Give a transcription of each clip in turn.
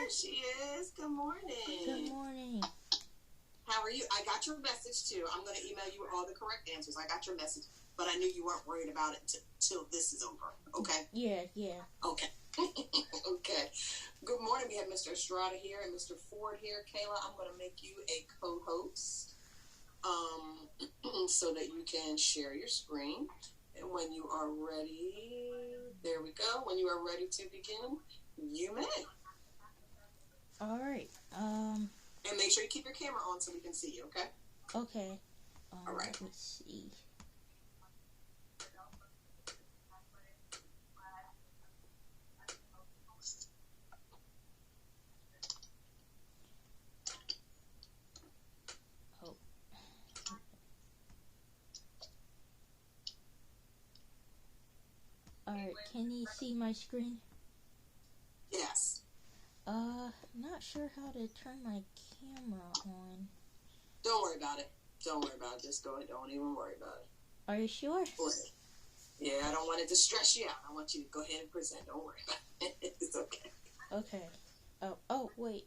There she is. Good morning. Good morning. How are you? I got your message too. I'm going to email you all the correct answers. I got your message, but I knew you weren't worried about it till this is over. Okay? Yeah. Okay. Okay. Good morning. We have Mr. Estrada here and Mr. Ford here. Kayla, I'm going to make you a co-host so that you can share your screen. And when you are ready, there we go. When you are ready to begin, you may. All right. And make sure you keep your camera on so we can see you, okay? Okay. All right. Let me see. Oh. All right. Can you see my screen? Yes. Not sure how to turn my camera on. Don't worry about it. Don't worry about it. Just go ahead. Don't even worry about it. Are you sure? Go ahead. Yeah, I don't want it to stress you out. I want you to go ahead and present. Don't worry about it. It's okay. Okay. Oh, wait.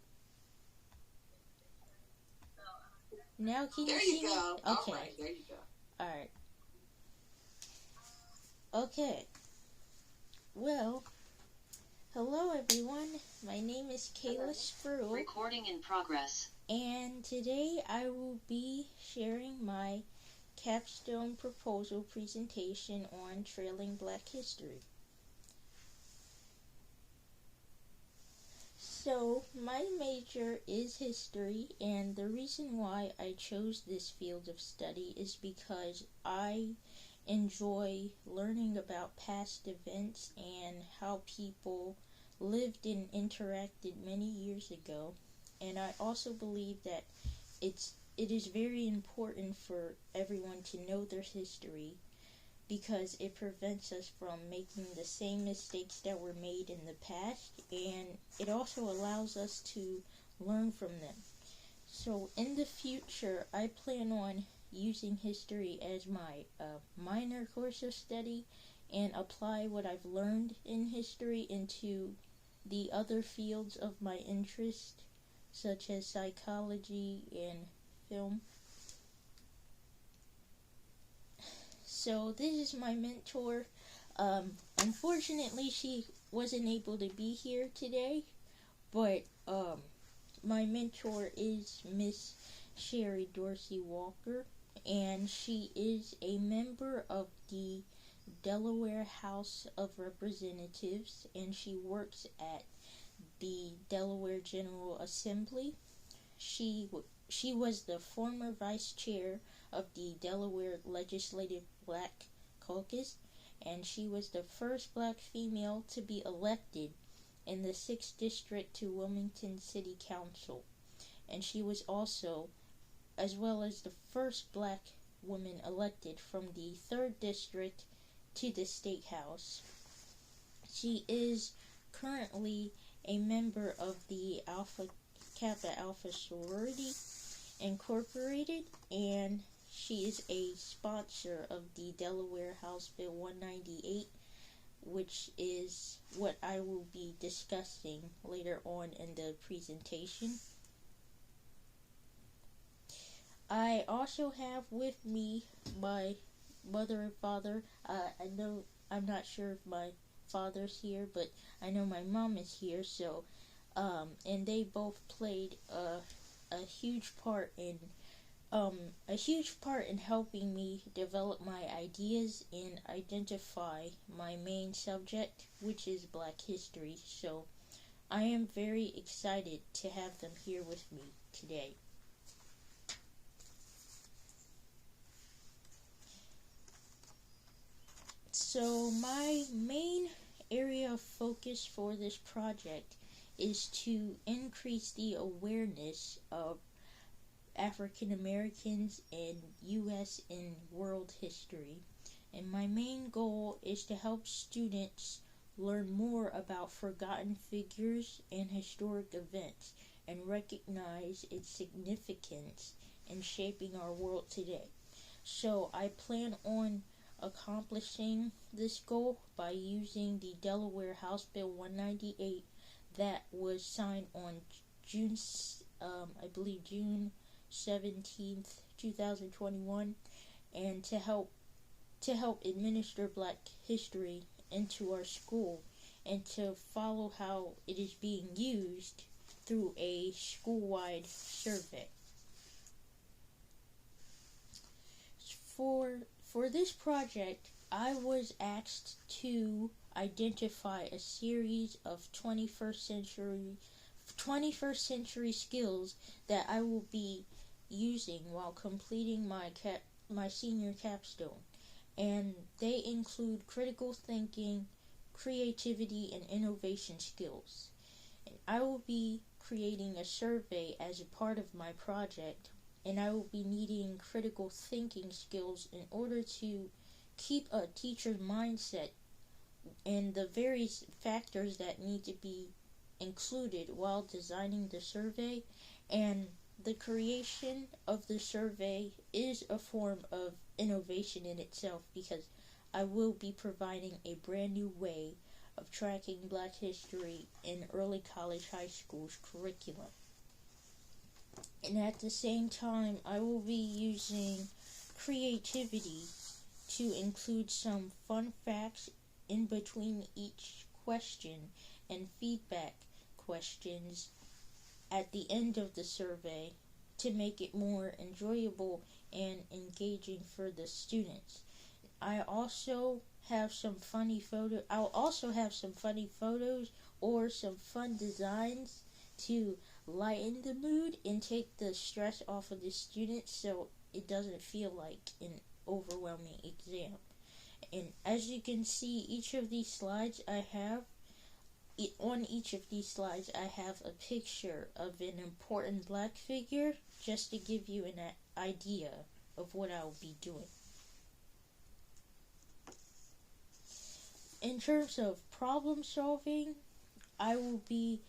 Now can you see me? There you go. Okay. All right. There you go. All right. Okay. Well, hello everyone. My name is Kayla Spruill. Recording in progress. And today I will be sharing my capstone proposal presentation on trailing Black history. So, my major is history, and the reason why I chose this field of study is because I enjoy learning about past events and how people lived and interacted many years ago. And I also believe that it is very important for everyone to know their history because it prevents us from making the same mistakes that were made in the past, and it also allows us to learn from them. So in the future, I plan on using history as my minor course of study and apply what I've learned in history into the other fields of my interest, such as psychology and film. So this is my mentor. Unfortunately, she wasn't able to be here today, but my mentor is Miss Sherry Dorsey Walker, and she is a member of the Delaware House of Representatives, and she works at the Delaware General Assembly. She was the former vice chair of the Delaware Legislative Black Caucus, and she was the first black female to be elected in the 6th District to Wilmington City Council. And she was also, as well as the first black woman elected from the 3rd District to the State House. She is currently a member of the Kappa Alpha Sorority Incorporated, and she is a sponsor of the Delaware House Bill 198, which is what I will be discussing later on in the presentation. I also have with me my mother and father. I'm not sure if my father's here, but I know my mom is here, so and they both played a huge part in helping me develop my ideas and identify my main subject, which is Black history. So I am very excited to have them here with me today. So my main area of focus for this project is to increase the awareness of African Americans in U.S. and world history. And my main goal is to help students learn more about forgotten figures and historic events and recognize its significance in shaping our world today. So I plan on accomplishing this goal by using the Delaware House Bill 198 that was signed on June 17th, 2021, and to help administer Black history into our school and to follow how it is being used through a school-wide survey. For this project, I was asked to identify a series of 21st century skills that I will be using while completing my senior capstone, and they include critical thinking, creativity, and innovation skills. And I will be creating a survey as a part of my project, and I will be needing critical thinking skills in order to keep a teacher's mindset and the various factors that need to be included while designing the survey. And the creation of the survey is a form of innovation in itself, because I will be providing a brand new way of tracking Black history in early college high school's curriculum. And at the same time, I will be using creativity to include some fun facts in between each question and feedback questions at the end of the survey to make it more enjoyable and engaging for the students. I'll also have some funny photos or some fun designs to lighten the mood and take the stress off of the students so it doesn't feel like an overwhelming exam. And as you can see, on each of these slides I have a picture of an important Black figure, just to give you an idea of what I'll be doing. In terms of problem solving, I will be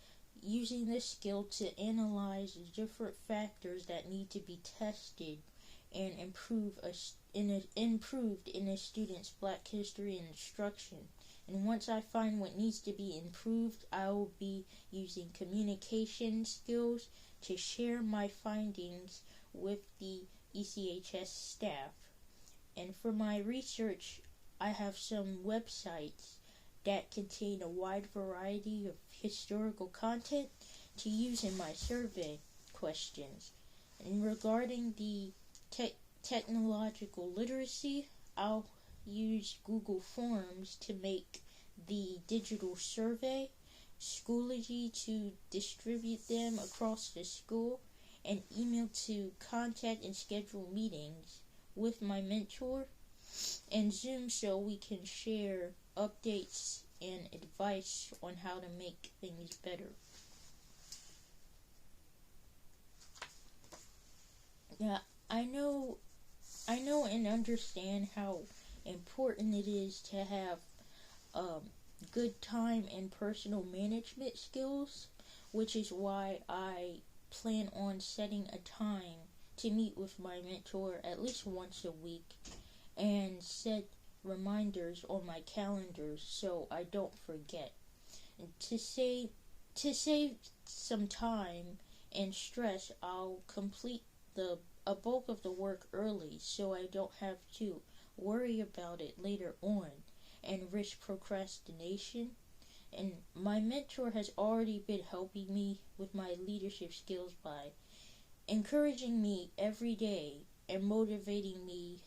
using this skill to analyze the different factors that need to be tested and improved in a student's Black history and instruction. And once I find what needs to be improved, I will be using communication skills to share my findings with the ECHS staff. And for my research, I have some websites that contain a wide variety of historical content to use in my survey questions. And regarding the technological literacy, I'll use Google Forms to make the digital survey, Schoology to distribute them across the school, and email to contact and schedule meetings with my mentor, and Zoom so we can share updates and advice on how to make things better. Now, I know and understand how important it is to have good time and personal management skills, which is why I plan on setting a time to meet with my mentor at least once a week and set reminders on my calendars so I don't forget. And to save some time and stress, I'll complete a bulk of the work early so I don't have to worry about it later on and risk procrastination. And my mentor has already been helping me with my leadership skills by encouraging me every day and motivating me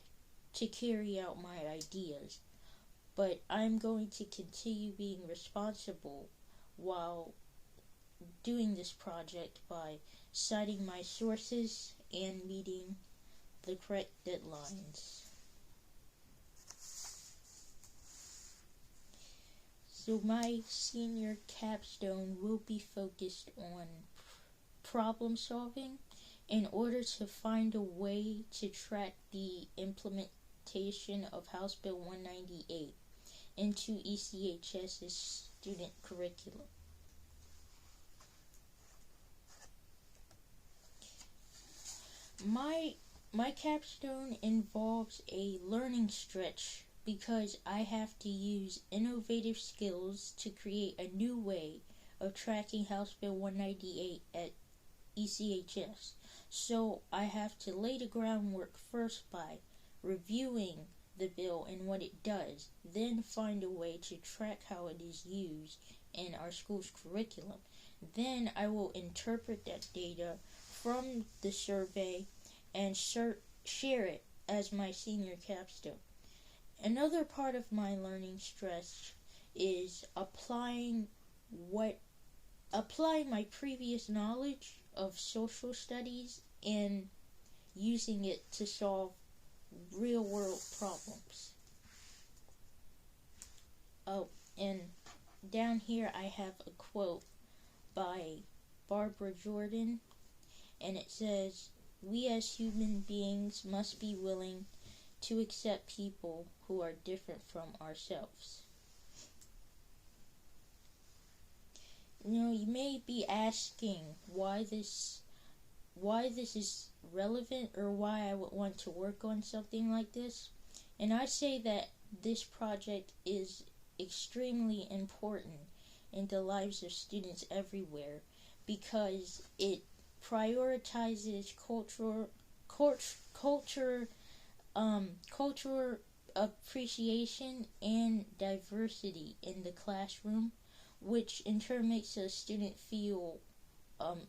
to carry out my ideas. But I'm going to continue being responsible while doing this project by citing my sources and meeting the correct deadlines. So my senior capstone will be focused on problem solving in order to find a way to track the implementation of House Bill 198 into ECHS's student curriculum. My capstone involves a learning stretch because I have to use innovative skills to create a new way of tracking House Bill 198 at ECHS. So I have to lay the groundwork first by reviewing the bill and what it does, then find a way to track how it is used in our school's curriculum. Then I will interpret that data from the survey and share it as my senior capstone. Another part of my learning stretch is applying my previous knowledge of social studies and using it to solve real world problems. Oh, and down here I have a quote by Barbara Jordan, and it says, "We as human beings must be willing to accept people who are different from ourselves." You may be asking why this is relevant, or why I would want to work on something like this. And I say that this project is extremely important in the lives of students everywhere, because it prioritizes cultural appreciation and diversity in the classroom, which in turn makes a student feel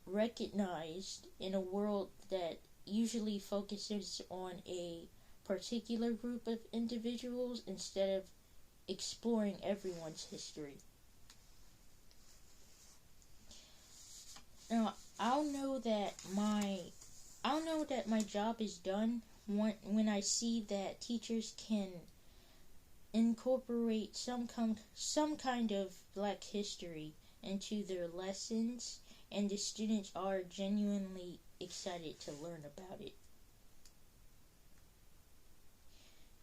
recognized in a world that usually focuses on a particular group of individuals instead of exploring everyone's history. Now, I'll know that my job is done when I see that teachers can incorporate some kind of Black history into their lessons, and the students are genuinely excited to learn about it.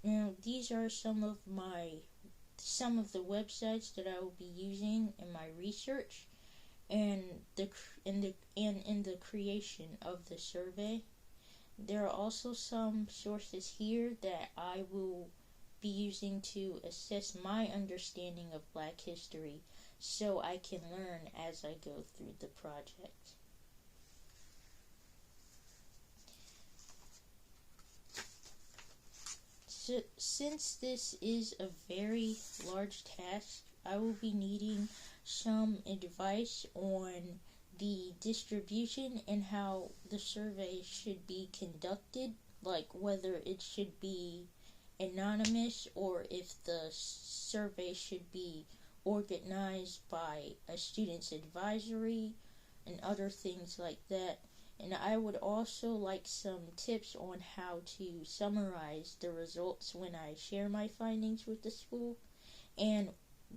Now, these are some of the websites that I will be using in my research and in the creation of the survey. There are also some sources here that I will be using to assess my understanding of Black history, so I can learn as I go through the project. So, since this is a very large task, I will be needing some advice on the distribution and how the survey should be conducted, like whether it should be anonymous or if the survey should be organized by a student's advisory and other things like that. And I would also like some tips on how to summarize the results when I share my findings with the school, and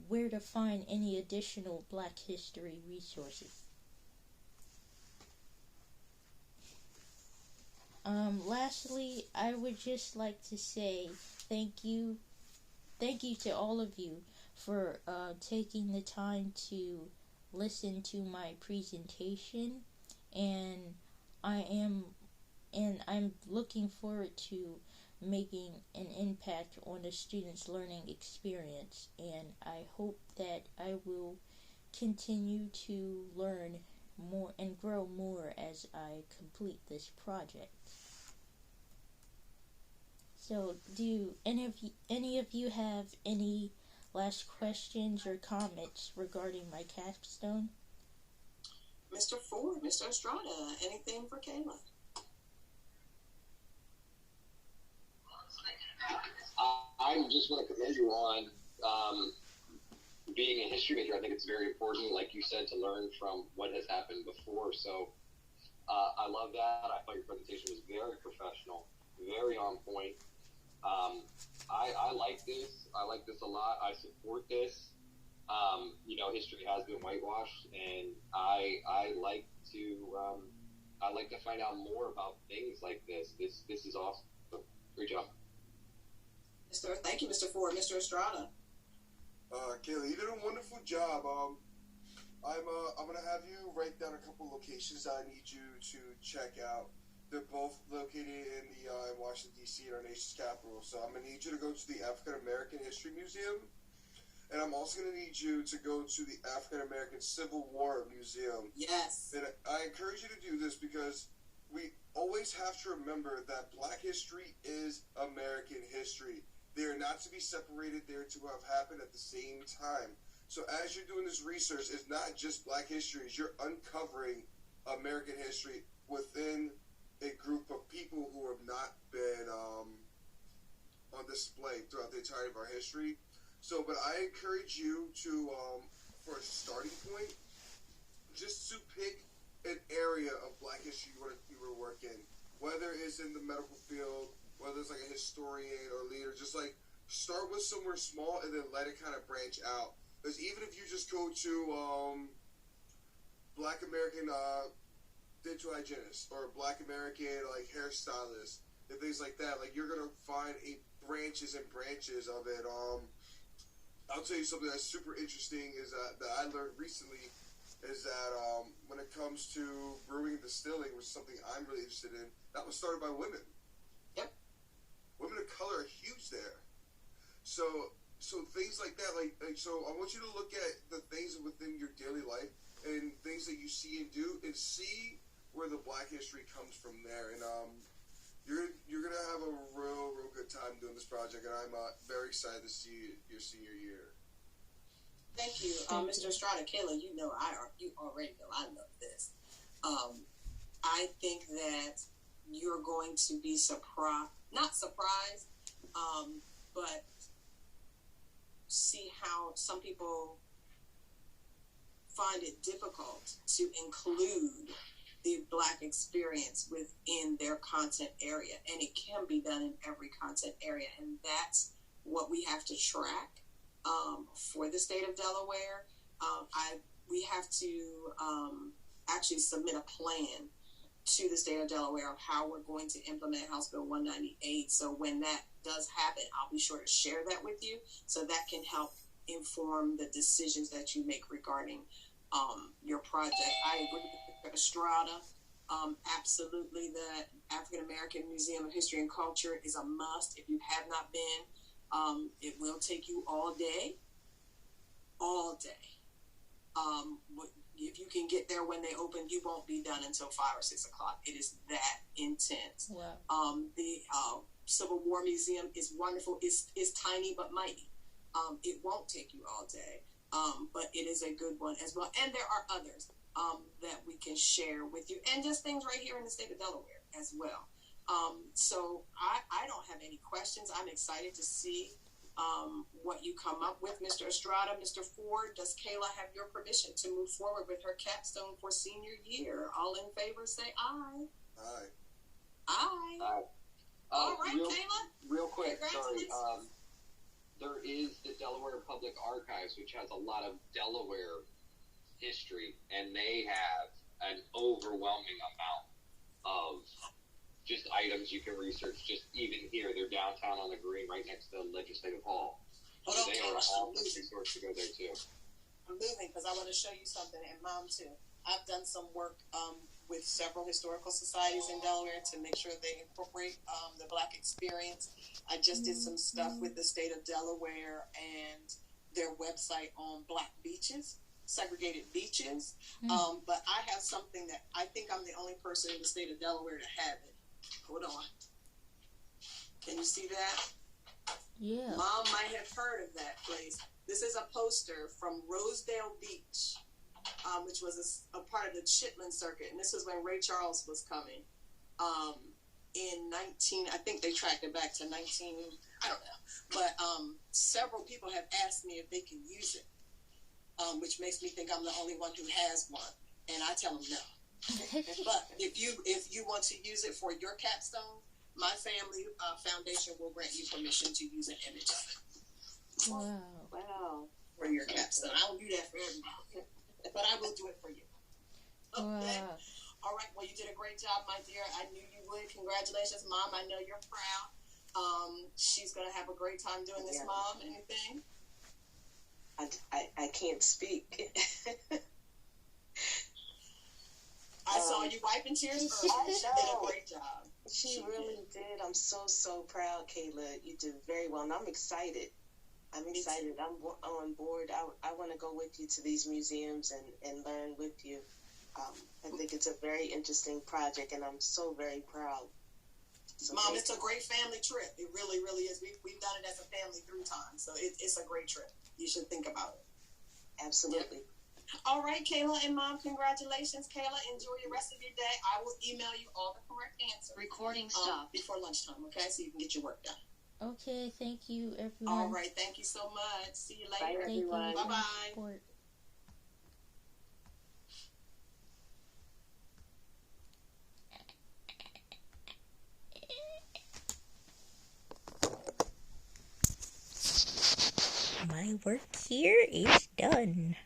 where to find any additional Black history resources. Lastly, I would just like to say thank you to all of you for taking the time to listen to my presentation, and I'm looking forward to making an impact on a student's learning experience, and I hope that I will continue to learn more and grow more as I complete this project. So, do any of you have any last questions or comments regarding my capstone? Mr. Ford, Mr. Estrada, anything for Kayla? I just want to commend you on being a history major. I think it's very important, like you said, to learn from what has happened before. So I love that. I thought your presentation was very professional, very on point. I like this. I like this a lot. I support this. History has been whitewashed, and I like to find out more about things like this. This is awesome. Great job. Thank you, Mr. Ford. Mr. Estrada. Kayla, you did a wonderful job. I'm gonna have you write down a couple locations that I need you to check out. They're both located in Washington D.C., our nation's capital. So I'm gonna need you to go to the African American History Museum. And I'm also going to need you to go to the African American Civil War Museum. Yes. And I encourage you to do this because we always have to remember that Black history is American history. They are not to be separated. They are to have happened at the same time. So as you're doing this research, it's not just Black history. You're uncovering American history within a group of people who have not been on display throughout the entirety of our history. So, but I encourage you to, for a starting point, just to pick an area of Black history you want to work in, whether it's in the medical field, whether it's like a historian or leader. Just like start with somewhere small and then let it kind of branch out. Because even if you just go to Black American dental hygienist or Black American like hairstylist and things like that, like you're gonna find branches and branches of it. I'll tell you something that's super interesting is that I learned recently is that when it comes to brewing and distilling, which is something I'm really interested in, that was started by women. Yep. Women of color are huge there. So things like that, so I want you to look at the things within your daily life and things that you see and do, and see where the Black history comes from there. And you're gonna have a real good time doing this project, and I'm very excited to see your senior year. Thank you, Mr. Estrada. Kayla, you already know I love this. I think that you're going to be not surprised, but see how some people find it difficult to include the Black experience within their content area, and it can be done in every content area, and that's what we have to track for the state of Delaware. We have to actually submit a plan to the state of Delaware of how we're going to implement House Bill 198. So when that does happen, I'll be sure to share that with you, so that can help inform the decisions that you make regarding your project. I agree with Mr. Estrada. Absolutely, the African American Museum of History and Culture is a must. If you have not been, it will take you all day. If you can get there when they open, you won't be done until 5 or 6 o'clock. It is that intense. Wow. The Civil War Museum is wonderful. It's tiny but mighty. It won't take you all day, but it is a good one as well. And there are others that we can share with you, and just things right here in the state of Delaware as well. So I don't have any questions. I'm excited to see what you come up with, Mr. Estrada. Mr. Ford, does Kayla have your permission to move forward with her capstone for senior year? All in favor, say aye. Aye. Aye. Aye. All right, Kayla. Real quick, sorry. Congratulations. There is the Delaware Public Archives, which has a lot of Delaware history, and they have an overwhelming amount of just items you can research. Just even here, they're downtown on the green, right next to Legislative Hall. Hold on, They are Kayla. all the resource to go there too. I'm moving because I want to show you something, and Mom too. I've done some work with several historical societies in Delaware to make sure they incorporate the Black experience. I just did some stuff with the state of Delaware and their website on Black beaches, segregated beaches. But I have something that I think I'm the only person in the state of Delaware to have it. Hold on. Can you see that? Yeah. Mom might have heard of that place. This is a poster from Rosedale Beach, which was a part of the Chitlin Circuit, and this was when Ray Charles was coming. In I think they tracked it back to 19, I don't know. But several people have asked me if they can use it, which makes me think I'm the only one who has one, and I tell them no. But if you want to use it for your capstone, my family foundation will grant you permission to use an image of it. Wow. For your capstone. I don't do that for everybody, but I will do it for you. Okay. Wow. All right. Well, you did a great job, my dear. I knew you would. Congratulations, Mom. I know you're proud. She's gonna have a great time doing this, Mom. Anything? I can't speak. I saw you wiping tears earlier. She did a great job. She really did. I'm so proud, Kayla. You did very well, and I'm excited. I'm excited. I'm on board. I want to go with you to these museums and learn with you. I think it's a very interesting project, and I'm so very proud. So Mom, it's a great family trip. It really, really is. We've done it as a family 3 times, so it's a great trip. You should think about it. Absolutely. Yep. All right, Kayla and Mom, congratulations. Kayla, enjoy the rest of your day. I will email you all the correct answers. Recording stopped. Before lunchtime, okay? So you can get your work done. Okay, thank you, everyone. All right, thank you so much. See you later. Bye, everyone. Bye-bye. My work here is done.